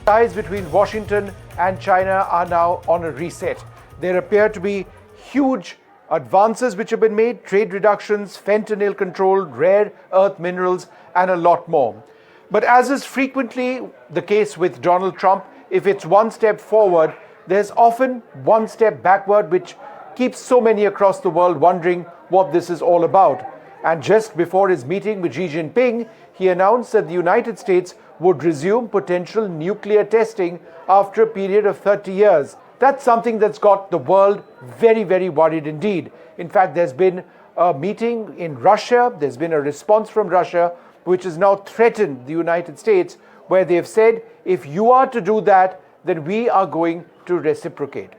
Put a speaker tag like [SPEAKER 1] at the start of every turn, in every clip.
[SPEAKER 1] Ties between Washington and China are now on a reset. There appear to be huge advances which have been made, trade reductions, fentanyl control, rare earth minerals, and a lot more. But as is frequently the case with Donald Trump, if it's one step forward, there's often one step backward, which keeps so many across the world wondering what this is all about. And just before his meeting with Xi Jinping, he announced that the United States would resume potential nuclear testing after a period of 30 years. That's something that's got the world very, very worried indeed. In fact, there's been a meeting in Russia, there's been a response from Russia, which has now threatened the United States, where they've said, if you are to do that, then we are going to reciprocate.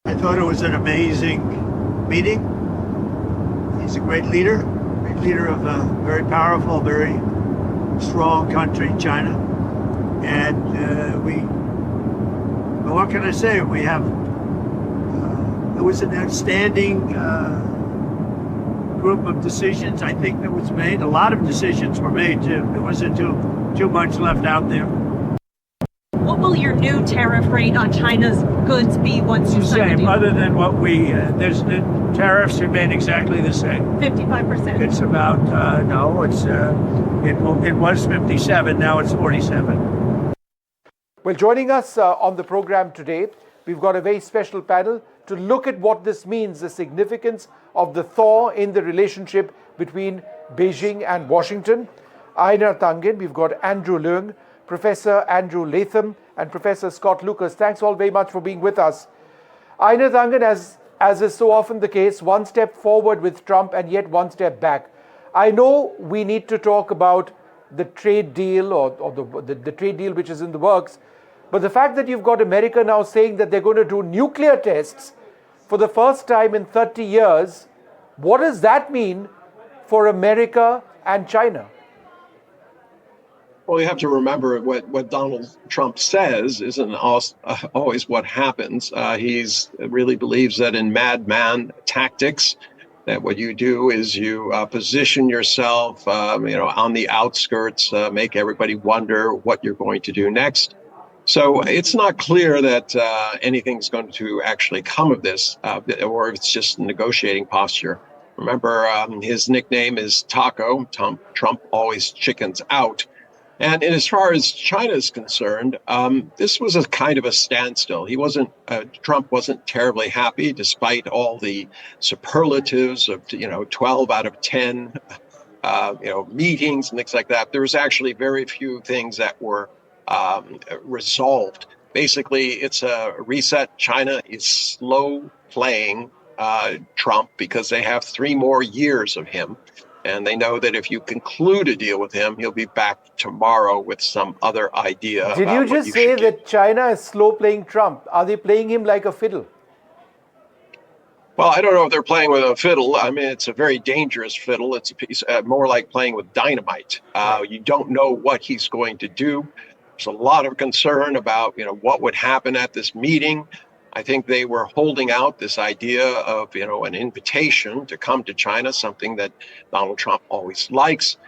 [SPEAKER 2] I thought it was an amazing meeting. He's a great leader of a very powerful, very strong country, China. And well, what can I say? We have, it was an outstanding group of decisions, I think, that was made. A lot of decisions were made, too. There wasn't too much left out there.
[SPEAKER 3] What will your new tariff rate on China's goods be once you sign the deal?
[SPEAKER 2] Other than what the tariffs remain exactly the same.
[SPEAKER 3] 55%.
[SPEAKER 2] It's about, no, it was 57, now it's 47.
[SPEAKER 1] Well, joining us on the program today, we've got a very special panel to look at what this means, the significance of the thaw in the relationship between Beijing and Washington. Einar Tangen, we've got Andrew Leung, Professor Andrew Latham, and Professor Scott Lucas. Thanks all very much for being with us. Einar Tangen, as is so often the case, one step forward with Trump and yet one step back. I know we need to talk about the trade deal or the trade deal which is in the works, but the fact that you've got America now saying that they're going to do nuclear tests for the first time in 30 years, what does that mean for America and China?
[SPEAKER 4] Well, you have to remember what Donald Trump says isn't always what happens. He really believes that in madman tactics, that what you do is you position yourself, on the outskirts, make everybody wonder what you're going to do next. So it's not clear that anything's going to actually come of this, or if it's just a negotiating posture. Remember, his nickname is Taco. Trump always chickens out. And as far as China is concerned, this was a kind of a standstill. Trump wasn't terribly happy, despite all the superlatives of 12 out of 10 meetings and things like that. There was actually very few things that were resolved. Basically, it's a reset. China is slow playing Trump because they have 3 more years of him. And they know that if you conclude a deal with him, he'll be back tomorrow with some other idea.
[SPEAKER 1] Did you just say that China is slow playing Trump? Are they playing him like a fiddle?
[SPEAKER 4] Well, I don't know if they're playing with a fiddle. I mean, it's a very dangerous fiddle. It's a piece more like playing with dynamite. You don't know what he's going to do. There's a lot of concern about, what would happen at this meeting. I think they were holding out this idea of, an invitation to come to China, something that Donald Trump always likes,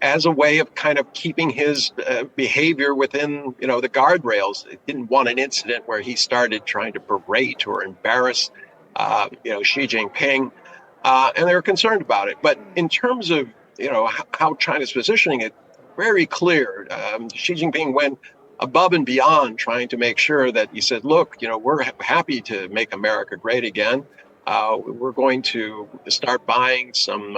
[SPEAKER 4] as a way of kind of keeping his behavior within, the guardrails. They didn't want an incident where he started trying to berate or embarrass, Xi Jinping, and they were concerned about it. But in terms of, how China's positioning it, very clear. Xi Jinping went above and beyond trying to make sure that he said, look, we're happy to make America great again. We're going to start buying some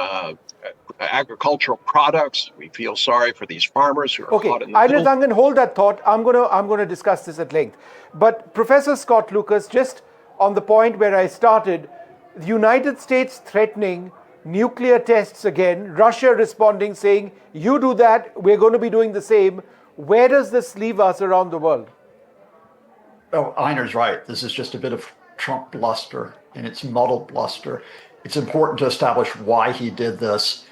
[SPEAKER 4] agricultural products. We feel sorry for these farmers who are caught in the middle.
[SPEAKER 1] Tangen, hold that thought. I'm going to discuss this at length. But Professor Scott Lucas, just on the point where I started, the United States threatening nuclear tests again, Russia responding saying, you do that, we're going to be doing the same. Where does this leave us around the world?
[SPEAKER 5] Oh, Einar's right. This is just a bit of Trump bluster, and it's muddled bluster. It's important to establish why he did this.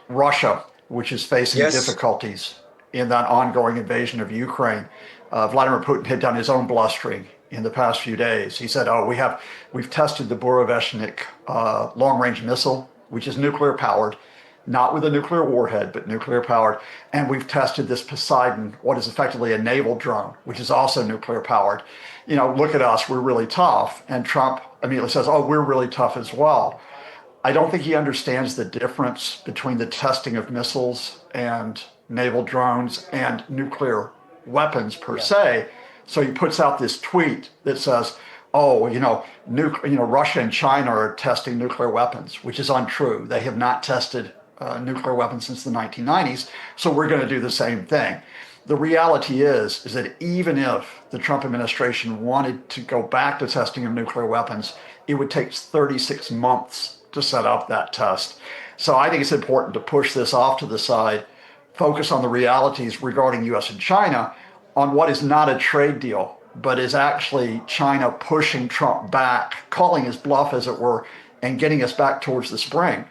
[SPEAKER 5] Russia, which is facing difficulties in that ongoing invasion of Ukraine, Vladimir Putin had done his own blustering in the past few days. He said, we've tested the Burevestnik long-range missile, which is nuclear powered. not with a nuclear warhead, but nuclear powered. And we've tested this Poseidon, what is effectively a naval drone, which is also nuclear powered. Look at us, we're really tough. And Trump immediately says, oh, we're really tough as well. I don't think he understands the difference between the testing of missiles and naval drones and nuclear weapons per se. So he puts out this tweet that says, oh, Russia and China are testing nuclear weapons, which is untrue. They have not tested nuclear weapons since the 1990s. So we're going to do the same thing. The reality is that even if the Trump administration wanted to go back to testing of nuclear weapons, it would take 36 months to set up that test. So I think it's important to push this off to the side, focus on the realities regarding US and China on what is not a trade deal, but is actually China pushing Trump back, calling his bluff, as it were, and getting us back towards the spring.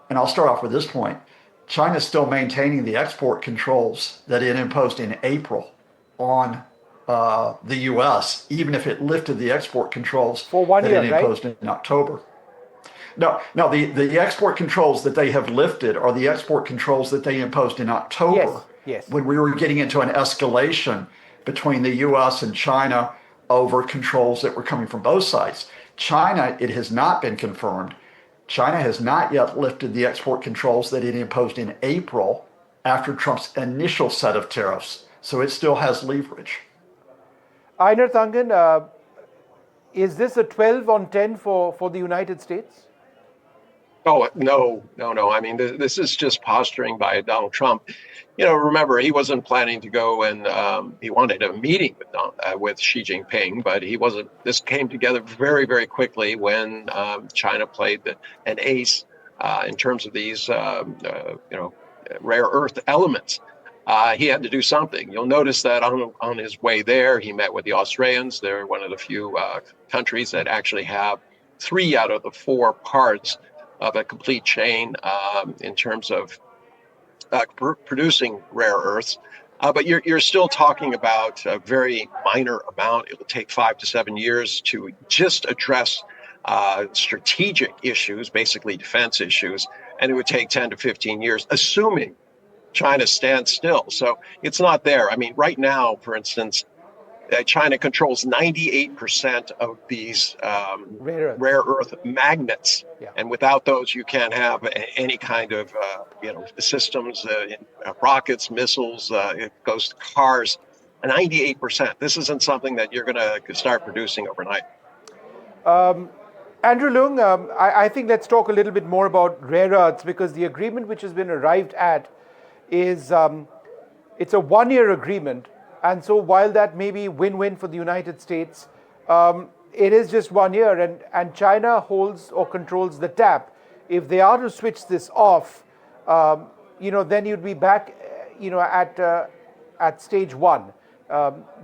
[SPEAKER 5] And I'll start off with this point. China is still maintaining the export controls that it imposed in April on the US, even if it lifted the export controls
[SPEAKER 1] for 1 year,
[SPEAKER 5] that it imposed in October. No, the export controls that they have lifted are the export controls that they imposed in October.
[SPEAKER 1] Yes.
[SPEAKER 5] When we were getting into an escalation between the US and China over controls that were coming from both sides. China, it has not been confirmed. China has not yet lifted the export controls that it imposed in April after Trump's initial set of tariffs. So it still has leverage.
[SPEAKER 1] Einar Thangen, is this a 12 on 10 for the United States?
[SPEAKER 4] Oh, no. I mean, this is just posturing by Donald Trump. Remember, he wasn't planning to go and he wanted a meeting with Xi Jinping, but he wasn't. This came together very, very quickly when China played an ace in terms of these, rare earth elements. He had to do something. You'll notice that on his way there, he met with the Australians. They're one of the few countries that actually have 3 out of the 4 parts of a complete chain in terms of producing rare earths. But you're still talking about a very minor amount. It will take 5 to 7 years to just address strategic issues, basically defense issues, and it would take 10 to 15 years, assuming China stands still. So it's not there. I mean, right now, for instance, China controls 98% of these rare earth magnets.
[SPEAKER 1] Yeah.
[SPEAKER 4] And without those, you can't have any kind of, systems, rockets, missiles, it goes to cars. 98%. This isn't something that you're going to start producing overnight.
[SPEAKER 1] Andrew Leung, I think let's talk a little bit more about rare earths, because the agreement which has been arrived at is it's a 1-year agreement. And so while that may be win-win for the United States, it is just 1 year, and China holds or controls the tap. If they are to switch this off, then you'd be back, at stage 1.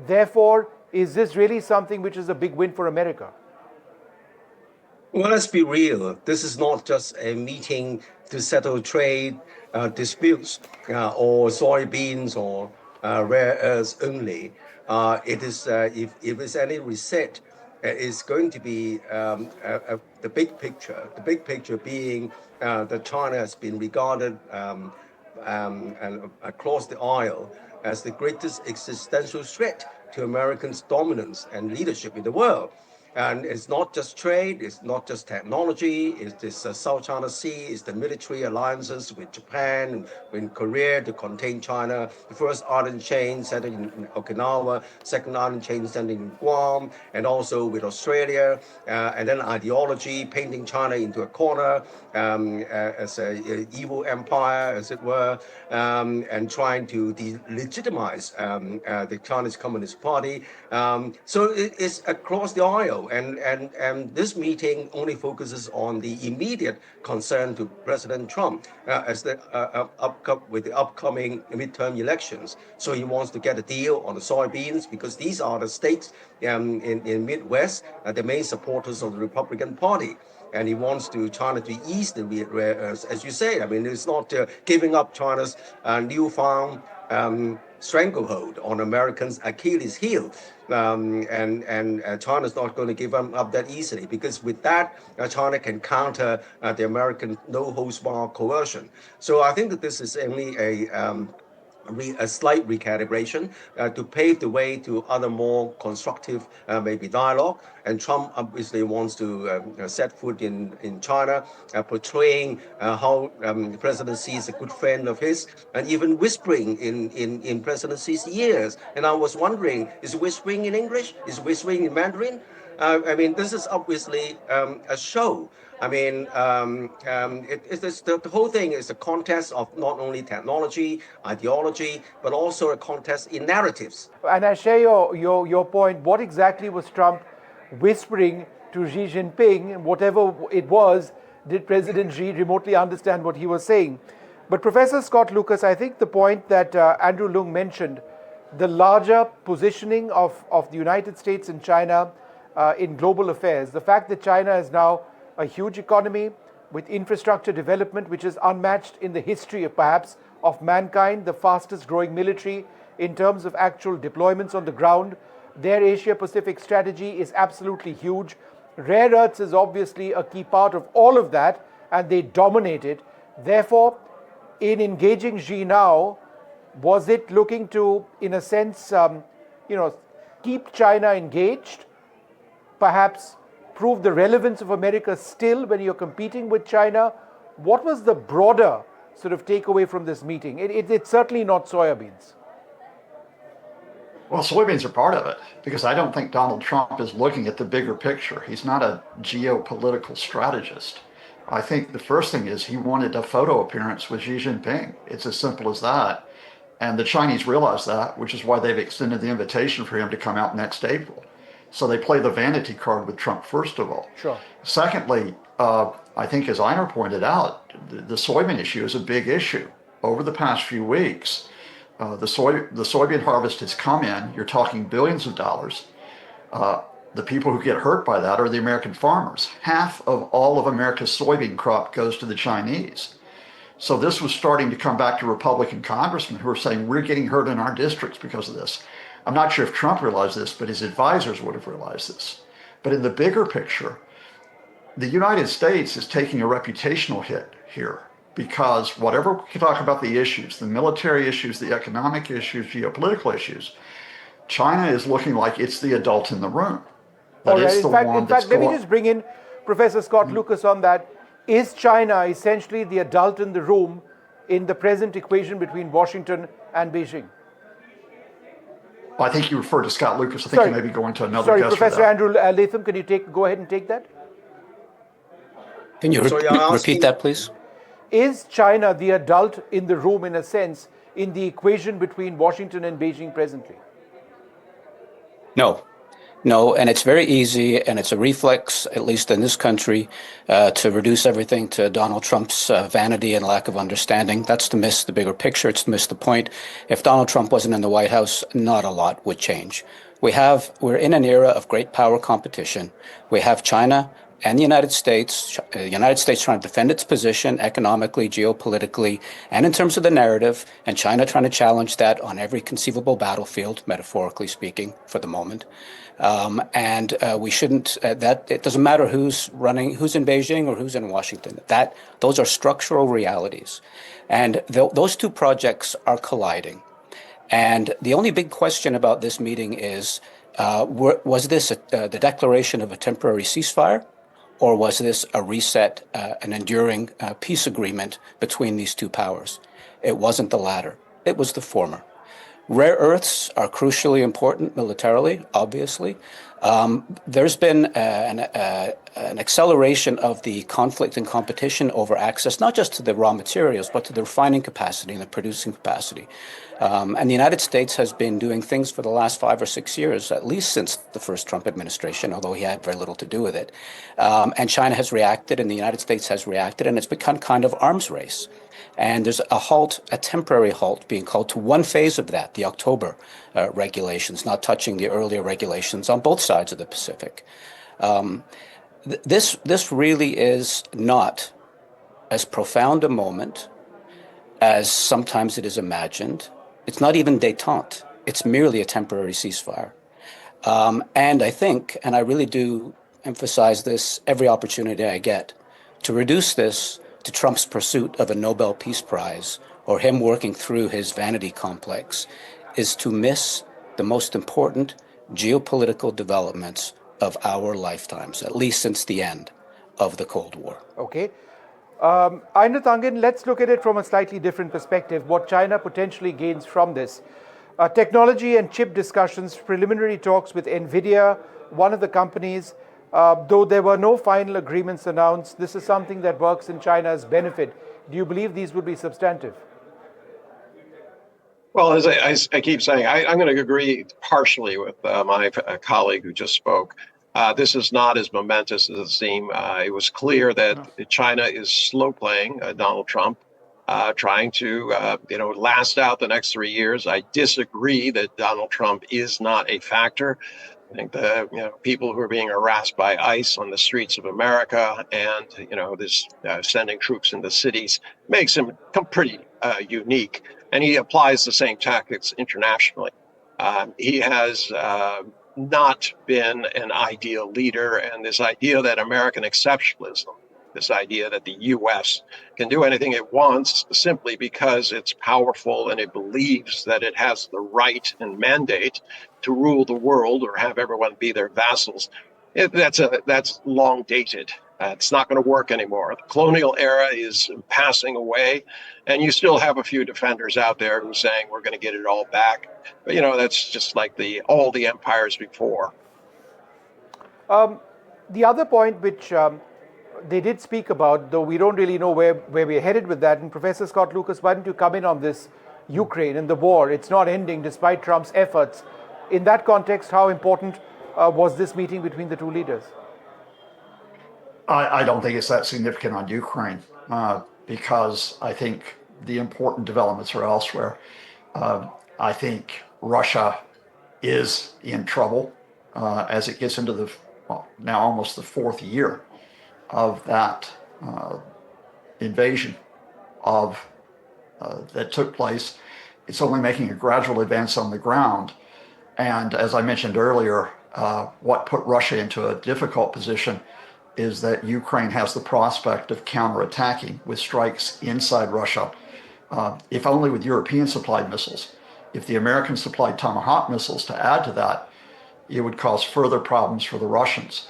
[SPEAKER 1] Therefore, is this really something which is a big win for America?
[SPEAKER 6] Well, let's be real. This is not just a meeting to settle trade disputes or soybeans or rare earths only. It is, if there's any reset, is going to be the big picture. The big picture being that China has been regarded and across the aisle as the greatest existential threat to Americans' dominance and leadership in the world. And it's not just trade, it's not just technology, it's this South China Sea, it's the military alliances with Japan, with Korea to contain China, the first island chain centered in Okinawa, second island chain centered in Guam, and also with Australia, and then ideology, painting China into a corner as an evil empire, as it were, and trying to delegitimize the Chinese Communist Party. So it's across the aisle. And this meeting only focuses on the immediate concern to President Trump with the upcoming midterm elections. So he wants to get a deal on the soybeans because these are the states in Midwest, the main supporters of the Republican Party. And he wants China to ease the rare earths, as you say. I mean, it's not giving up China's newfound stranglehold on Americans' Achilles heel. China's not going to give them up that easily, because with that, China can counter the American no-holds-barred coercion. So I think that this is only a slight recalibration to pave the way to other more constructive maybe dialogue. And Trump obviously wants to set foot in China, portraying how President Xi is a good friend of his, and even whispering in President Xi's ears. And I was wondering, is whispering in English? Is whispering in Mandarin? I mean, this is obviously a show. I mean, the whole thing is a contest of not only technology, ideology, but also a contest in narratives.
[SPEAKER 1] And I share your point. What exactly was Trump whispering to Xi Jinping? Whatever it was, did President Xi remotely understand what he was saying? But Professor Scott Lucas, I think the point that Andrew Leung mentioned, the larger positioning of the United States and China in global affairs, the fact that China is now a huge economy with infrastructure development which is unmatched in the history of perhaps of mankind, the fastest growing military in terms of actual deployments on the ground. Their Asia-Pacific strategy is absolutely huge. Rare earths is obviously a key part of all of that, and they dominate it. Therefore, in engaging Xi now, was it looking to, in a sense, keep China engaged, perhaps prove the relevance of America still when you're competing with China? What was the broader sort of takeaway from this meeting? It's certainly not soybeans.
[SPEAKER 5] Well, soybeans are part of it, because I don't think Donald Trump is looking at the bigger picture. He's not a geopolitical strategist. I think the first thing is he wanted a photo appearance with Xi Jinping. It's as simple as that. And the Chinese realize that, which is why they've extended the invitation for him to come out next April. So they play the vanity card with Trump, first of all.
[SPEAKER 1] Sure.
[SPEAKER 5] Secondly, I think, as Einar pointed out, the soybean issue is a big issue. Over the past few weeks, the soybean harvest has come in. You're talking billions of dollars. The people who get hurt by that are the American farmers. Half of all of America's soybean crop goes to the Chinese. So this was starting to come back to Republican congressmen who are saying, we're getting hurt in our districts because of this. I'm not sure if Trump realized this, but his advisors would have realized this. But in the bigger picture, the United States is taking a reputational hit here, because whatever we can talk about the issues, the military issues, the economic issues, geopolitical issues, China is looking like it's the adult in the room.
[SPEAKER 1] All right. In fact, let me just bring in Professor Scott Lucas on that. Is China essentially the adult in the room in the present equation between Washington and Beijing?
[SPEAKER 5] Well, I think you referred to Scott Lucas. I think you may be going to another guest.
[SPEAKER 1] Professor Andrew Latham, can you go ahead and take that?
[SPEAKER 7] Can you repeat that, please?
[SPEAKER 1] Is China the adult in the room, in a sense, in the equation between Washington and Beijing presently?
[SPEAKER 7] No, and it's very easy, and it's a reflex, at least in this country, to reduce everything to Donald Trump's vanity and lack of understanding. That's to miss the bigger picture. It's to miss the point. If Donald Trump wasn't in the White House, not a lot would change. We're in an era of great power competition. We have China and the United States trying to defend its position economically, geopolitically, and in terms of the narrative, and China trying to challenge that on every conceivable battlefield, metaphorically speaking, for the moment. We shouldn't, it doesn't matter who's in Beijing or who's in Washington. Those are structural realities. And those two projects are colliding. And the only big question about this meeting is, was this the declaration of a temporary ceasefire? Or was this a reset, an enduring peace agreement between these two powers? It wasn't the latter. It was the former. Rare earths are crucially important militarily, obviously. There's been an acceleration of the conflict and competition over access, not just to the raw materials, but to the refining capacity and the producing capacity. And the United States has been doing things for the last 5 or 6 years, at least since the first Trump administration, although he had very little to do with it. And China has reacted, and the United States has reacted, and it's become kind of arms race. And there's a temporary halt being called to one phase of that, the October regulations, not touching the earlier regulations on both sides of the Pacific. This really is not as profound a moment as sometimes it is imagined. It's not even détente. It's merely a temporary ceasefire. And I think, and I really do emphasize this every opportunity I get, to reduce this to Trump's pursuit of a Nobel Peace Prize or him working through his vanity complex is to miss the most important geopolitical developments of our lifetimes, at least since the end of the Cold War.
[SPEAKER 1] Okay. Aina Tangin, let's look at it from a slightly different perspective. What China potentially gains from this. Technology and chip discussions, preliminary talks with NVIDIA, one of the companies, though there were no final agreements announced, this is something that works in China's benefit. Do you believe these would be substantive?
[SPEAKER 4] Well, as I keep saying, I'm going to agree partially with my colleague who just spoke. This is not as momentous as it seemed. It was clear that China is slow playing Donald Trump, trying to last out the next 3 years. I disagree that Donald Trump is not a factor. I think the people who are being harassed by ICE on the streets of America and this sending troops into cities makes him pretty unique, and he applies the same tactics internationally. He has not been an ideal leader, and this idea that American exceptionalism, this idea that the U.S. can do anything it wants simply because it's powerful and it believes that it has the right and mandate to rule the world or have everyone be their vassals, that's long dated. It's not going to work anymore. The colonial era is passing away, and you still have a few defenders out there who are saying we're going to get it all back. But that's just like all the empires before.
[SPEAKER 1] The other point which they did speak about, though we don't really know where we're headed with that, and Professor Scott Lucas, why don't you come in on this Ukraine and the war? It's not ending despite Trump's efforts. In that context, how important was this meeting between the two leaders?
[SPEAKER 5] I don't think it's that significant on Ukraine because I think the important developments are elsewhere. I think Russia is in trouble as it gets into now almost the fourth year of that invasion that took place. It's only making a gradual advance on the ground. And as I mentioned earlier, what put Russia into a difficult position is that Ukraine has the prospect of counterattacking with strikes inside Russia, if only with European supplied missiles. If the Americans supplied Tomahawk missiles to add to that, it would cause further problems for the Russians.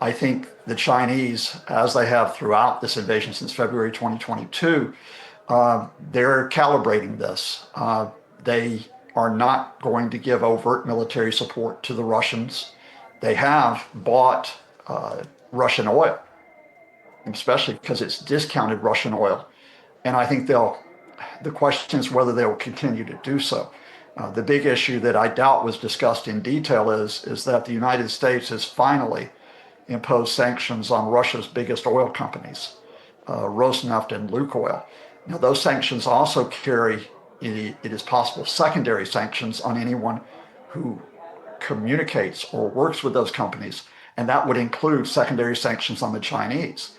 [SPEAKER 5] I think the Chinese, as they have throughout this invasion since February 2022, they're calibrating this. They are not going to give overt military support to the Russians. They have bought Russian oil, especially because it's discounted Russian oil. And I think the question is whether they will continue to do so. The big issue that I doubt was discussed in detail is that the United States has finally imposed sanctions on Russia's biggest oil companies, Rosneft and Lukoil. Now, those sanctions also carry, it is possible, secondary sanctions on anyone who communicates or works with those companies, and that would include secondary sanctions on the Chinese.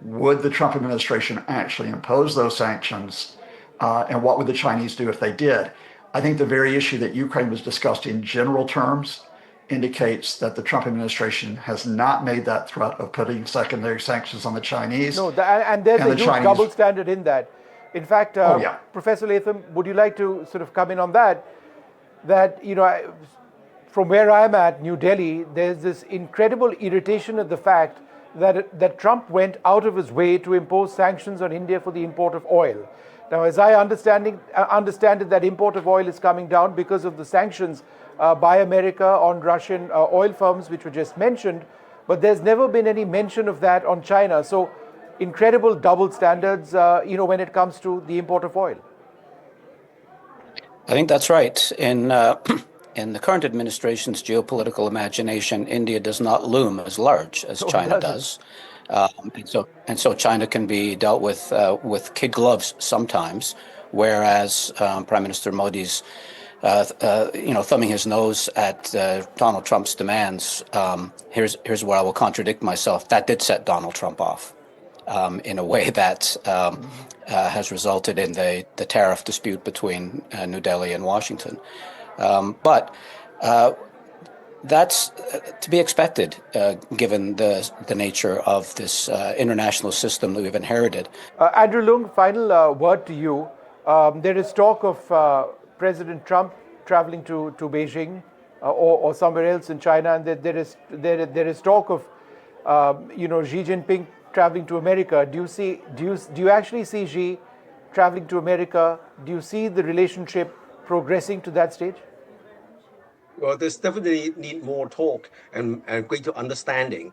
[SPEAKER 5] Would the Trump administration actually impose those sanctions, and what would the Chinese do if they did? I think the very issue that Ukraine was discussed in general terms indicates that the Trump administration has not made that threat of putting secondary sanctions on the Chinese.
[SPEAKER 1] No, and there's a huge double standard in that. In fact, Professor Latham, would you like to sort of come in on that? That, from where I'm at, New Delhi, there's this incredible irritation at the fact that Trump went out of his way to impose sanctions on India for the import of oil. Now, as I understand it, that import of oil is coming down because of the sanctions by America on Russian oil firms, which were just mentioned, but there's never been any mention of that on China. So, incredible double standards, when it comes to the import of oil.
[SPEAKER 7] I think that's right. In the current administration's geopolitical imagination, India does not loom as large as China does. And so China can be dealt with kid gloves sometimes, whereas Prime Minister Modi's thumbing his nose at Donald Trump's demands. Here's where I will contradict myself. That did set Donald Trump off. in a way that has resulted in the tariff dispute between New Delhi and Washington. But that's to be expected, given the nature of this international system that we've inherited.
[SPEAKER 1] Andrew Leung, final word to you. There is talk of President Trump traveling to Beijing or somewhere else in China, and there is talk of Xi Jinping traveling to America. Do you actually see Xi traveling to America? Do you see the relationship progressing to that stage?
[SPEAKER 6] Well, there's definitely need more talk and greater understanding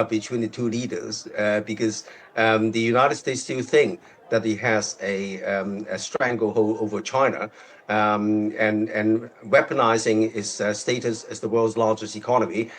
[SPEAKER 6] between the two leaders because the United States still think that it has a stranglehold over China and weaponizing its status as the world's largest economy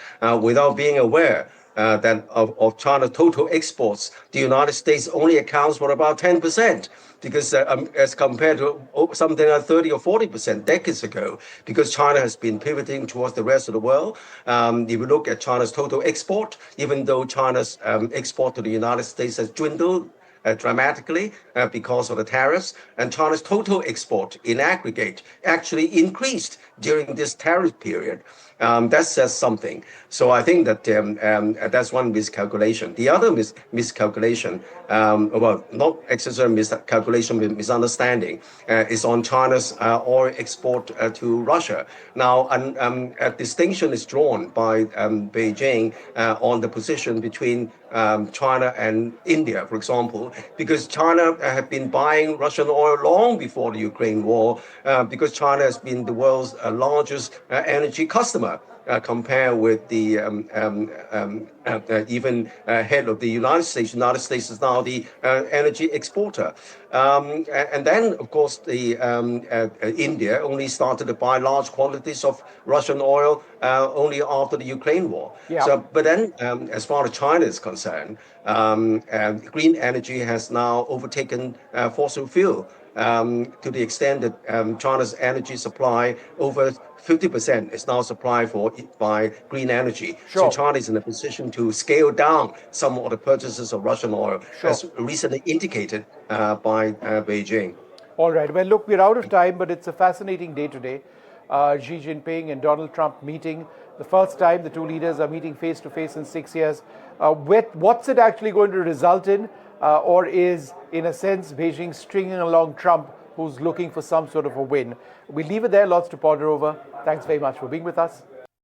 [SPEAKER 6] without being aware that of China's total exports, the United States only accounts for about 10%, because as compared to something like 30 or 40% decades ago, because China has been pivoting towards the rest of the world. If you look at China's total export, even though China's export to the United States has dwindled dramatically because of the tariffs, and China's total export in aggregate actually increased during this tariff period. That says something. So I think that that's one miscalculation. The other miscalculation, well, not necessarily miscalculation, but misunderstanding, is on China's oil export to Russia. Now, a distinction is drawn by Beijing on the position between China and India, for example, because China had been buying Russian oil long before the Ukraine war, because China has been the world's largest energy customer. Compare with the even head of the United States. United States is now the energy exporter. And then, of course, the India only started to buy large quantities of Russian oil only after the Ukraine war.
[SPEAKER 1] Yeah.
[SPEAKER 6] So, but then, as far as China is concerned, green energy has now overtaken fossil fuel. To the extent that China's energy supply, over 50% is now supplied by green energy.
[SPEAKER 1] Sure.
[SPEAKER 6] So China is in a position to scale down some of the purchases of Russian oil,
[SPEAKER 1] Sure.
[SPEAKER 6] as recently indicated by Beijing.
[SPEAKER 1] All right. Well, look, we're out of time, but it's a fascinating day today. Xi Jinping and Donald Trump meeting. The first time the two leaders are meeting face to face in 6 years. What's it actually going to result in? Or is, in a sense, Beijing stringing along Trump, who's looking for some sort of a win? We leave it there. Lots to ponder over. Thanks very much for being with us.